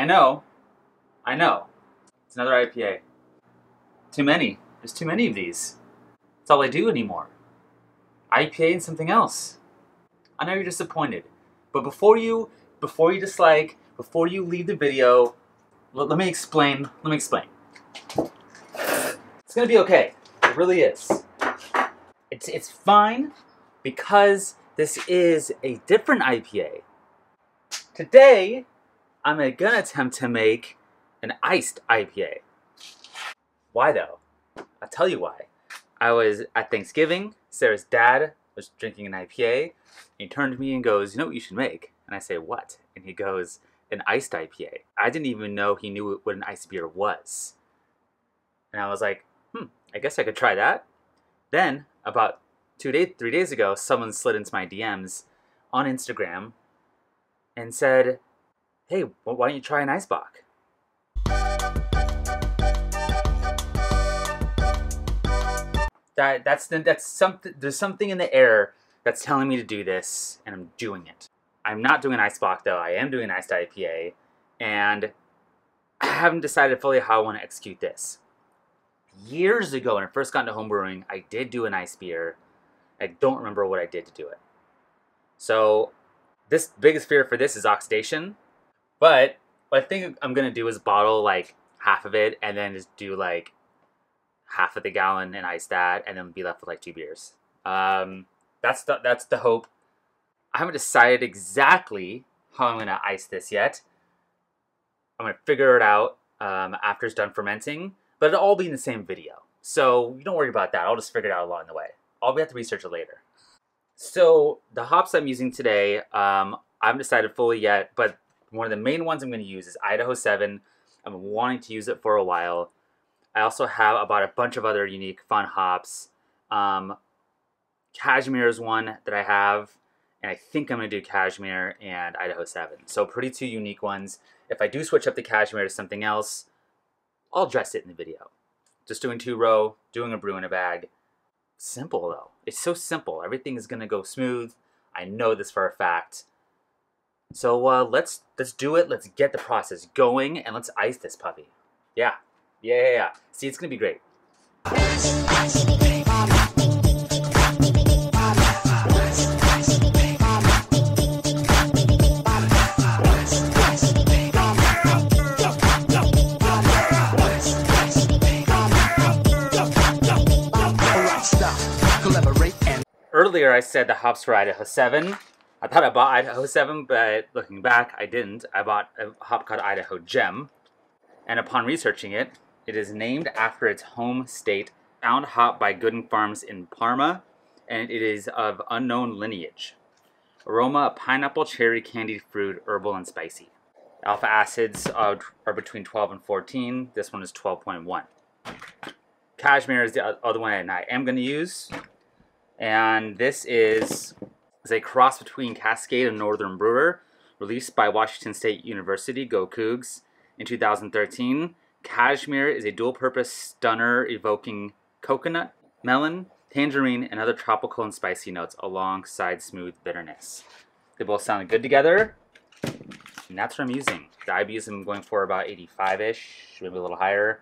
I know. I know. It's another IPA. Too many. There's too many of these. That's all I do anymore. IPA and something else. I know you're disappointed. But before you dislike, before you leave the video, let me explain. It's gonna be okay. It really is. It's fine because this is a different IPA. Today, I'm gonna attempt to make an iced IPA. Why though? I'll tell you why. I was at Thanksgiving. Sarah's dad was drinking an IPA. And he turned to me and goes, "You know what you should make?" And I say, "What?" And he goes, "An iced IPA." I didn't even know he knew what an iced beer was. And I was like, I guess I could try that. Then, about 3 days ago, someone slid into my DMs on Instagram and said, "Hey, why don't you try an Eisbach?" That's something. There's something in the air that's telling me to do this, and I'm doing it. I'm not doing an Eisbach though. I am doing an iced IPA, and I haven't decided fully how I want to execute this. Years ago, when I first got into homebrewing, I did do an ice beer. I don't remember what I did to do it. So, this biggest fear for this is oxidation. But what I think I'm gonna do is bottle like half of it, and then just do like half of the gallon and ice that, and then be left with like 2 beers. That's the hope. I haven't decided exactly how I'm gonna ice this yet. I'm gonna figure it out after it's done fermenting, but it'll all be in the same video. So don't worry about that. I'll just figure it out along the way. I'll have to research it later. So the hops I'm using today, I haven't decided fully yet, but one of the main ones I'm going to use is Idaho 7. I've been wanting to use it for a while. I also have about a bunch of other unique fun hops. Cashmere is one that I have, and I think I'm going to do Cashmere and Idaho 7. So pretty 2 unique ones. If I do switch up the Cashmere to something else, I'll address it in the video. Just doing 2-row, doing a brew in a bag. Simple though. It's so simple. Everything is going to go smooth. I know this for a fact. So let's do it. Let's get the process going, and let's ice this puppy. Yeah. See, it's going to be great. Earlier I said the hops were Idaho 7. I thought I bought Idaho 7, but looking back, I didn't. I bought a hop called Idaho Gem. And upon researching it, it is named after its home state, found hop by Gooden Farms in Parma, and it is of unknown lineage. Aroma, pineapple, cherry, candied fruit, herbal, and spicy. Alpha acids are between 12 and 14. This one is 12.1. Cashmere is the other one I am going to use. And this is a cross between Cascade and Northern Brewer, released by Washington State University, go Cougs, in 2013. Cashmere is a dual-purpose stunner evoking coconut, melon, tangerine, and other tropical and spicy notes alongside smooth bitterness. They both sound good together, and that's what I'm using. The IBUs I'm going for about 85-ish, maybe a little higher.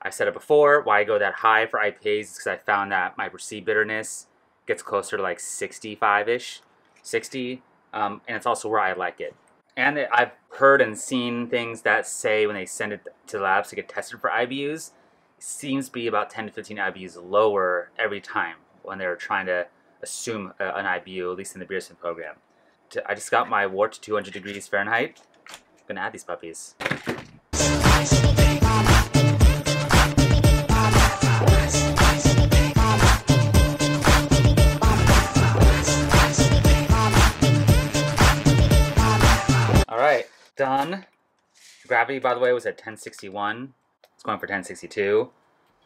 I said it before, why I go that high for IPAs is because I found that my perceived bitterness gets closer to like 65-ish, 60, and it's also where I like it. And I've heard and seen things that say when they send it to the labs to get tested for IBUs, it seems to be about 10 to 15 IBUs lower every time when they're trying to assume an IBU, at least in the beer sim program. I just got my wort to 200 degrees Fahrenheit. I'm gonna add these puppies. Alright, done. Gravity, by the way, was at 1061. It's going for 1062.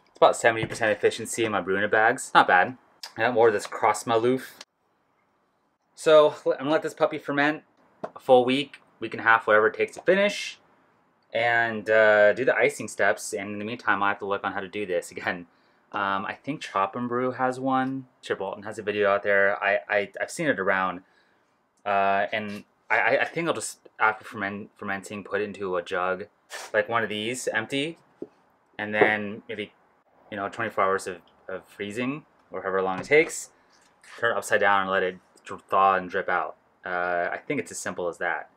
It's about 70% efficiency in my Brewing bags. Not bad. I got more of this cross maloof. So I'm gonna let this puppy ferment a full week, week and a half, whatever it takes to finish, and do the icing steps. And in the meantime, I have to look on how to do this again. I think Chop and Brew has one. Chip Walton has a video out there. I've seen it around, and I think I'll just, after fermenting, put it into a jug, like one of these, empty, and then maybe, 24 hours of freezing, or however long it takes, turn it upside down and let it thaw and drip out. I think it's as simple as that.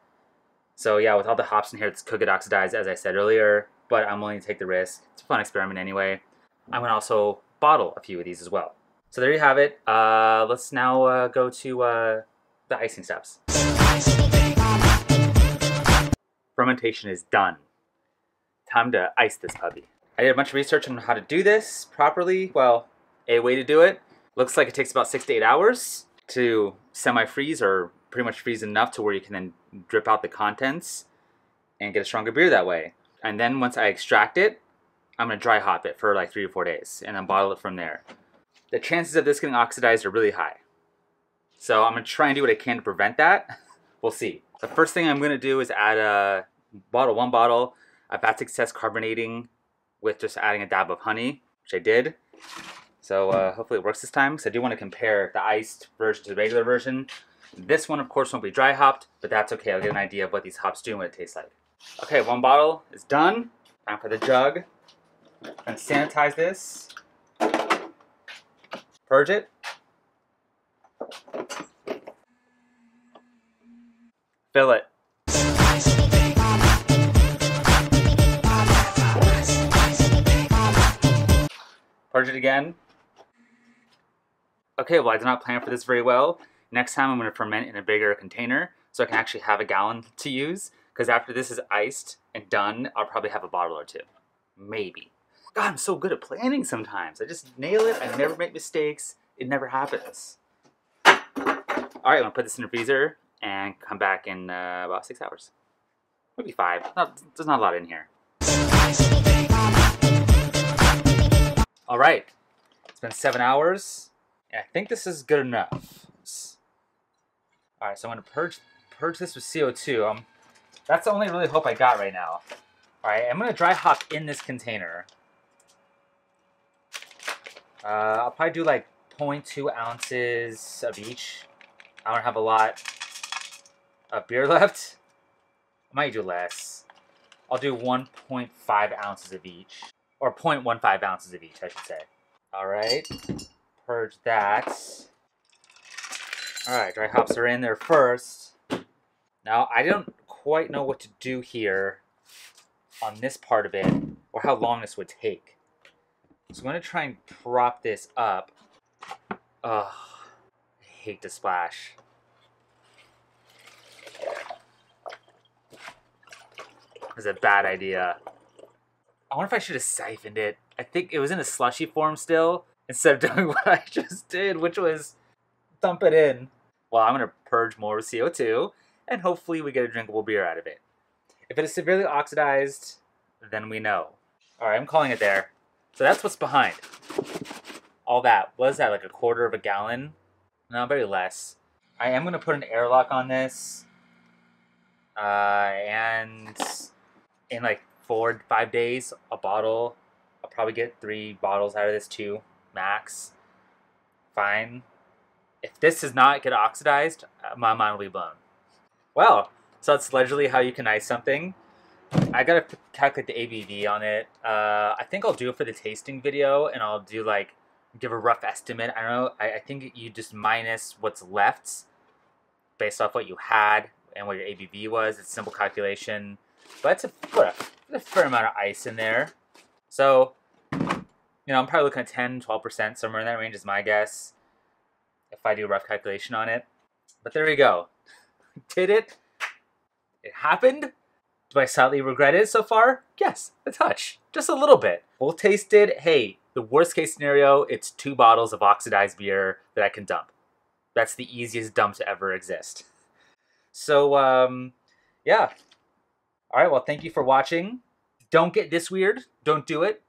So yeah, with all the hops in here, it's cook it oxidized, as I said earlier, but I'm willing to take the risk. It's a fun experiment anyway. I'm going to also bottle a few of these as well. So there you have it. Let's now go to the icing steps. Fermentation is done. Time to ice this puppy. I did a bunch of research on how to do this properly. Well, a way to do it. Looks like it takes about 6 to 8 hours to semi-freeze, or pretty much freeze enough to where you can then drip out the contents and get a stronger beer that way. And then once I extract it, I'm going to dry hop it for like 3 or 4 days and then bottle it from there. The chances of this getting oxidized are really high. So I'm going to try and do what I can to prevent that. We'll see. The first thing I'm going to do is add one bottle of Vat Success carbonating with just adding a dab of honey, which I did. So hopefully it works this time, because I do want to compare the iced version to the regular version. This one, of course, won't be dry hopped, but that's okay. I'll get an idea of what these hops do and what it tastes like. Okay, one bottle is done. Time for the jug. I'm going to sanitize this. Purge it. Fill it. Purge it again. Okay, well, I did not plan for this very well. Next time I'm going to ferment in a bigger container so I can actually have a gallon to use, because after this is iced and done, I'll probably have a bottle or two. Maybe. God, I'm so good at planning sometimes. I just nail it. I never make mistakes. It never happens. All right, I'm going to put this in the freezer and come back in about 6 hours. Maybe 5. There's not a lot in here. All right, it's been 7 hours, and I think this is good enough. All right, so I'm going to purge this with CO2. That's the only really hope I got right now. All right, I'm going to dry hop in this container. I'll probably do like 0.2 ounces of each. I don't have a lot of beer left. I might do less. I'll do 1.5 ounces of each. Or 0.15 ounces of each, I should say. All right, purge that. All right, dry hops are in there first. Now, I don't quite know what to do here on this part of it, or how long this would take. So I'm going to try and prop this up. Ugh, I hate the splash. That's a bad idea. I wonder if I should have siphoned it. I think it was in a slushy form still, instead of doing what I just did, which was dump it in. Well, I'm going to purge more with CO2, and hopefully we get a drinkable beer out of it. If it is severely oxidized, then we know. All right, I'm calling it there. So that's what's behind. All that. What is that, like a quarter of a gallon? No, very less. I am going to put an airlock on this. And in like 4 to 5 days, a bottle. I'll probably get 3 bottles out of this too, max. Fine. If this does not get oxidized, my mind will be blown. Well, so that's allegedly how you can ice something. I gotta calculate the ABV on it. I think I'll do it for the tasting video, and I'll do like, give a rough estimate. I don't know, I think you just minus what's left based off what you had and what your ABV was. It's a simple calculation, but it's a fair amount of ice in there. So, I'm probably looking at 10-12%, somewhere in that range is my guess, if I do a rough calculation on it. But there we go. Did it? It happened? Do I sadly regret it so far? Yes, a touch. Just a little bit. We'll taste it. Hey, the worst case scenario, it's 2 bottles of oxidized beer that I can dump. That's the easiest dump to ever exist. So, yeah. All right, well, thank you for watching. Don't get this weird. Don't do it.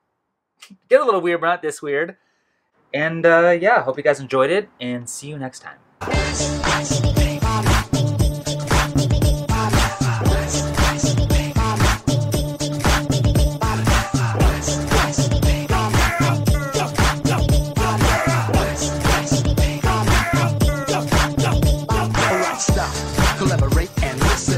Get a little weird, but not this weird. And, yeah, hope you guys enjoyed it, and see you next time. collaborate and listen.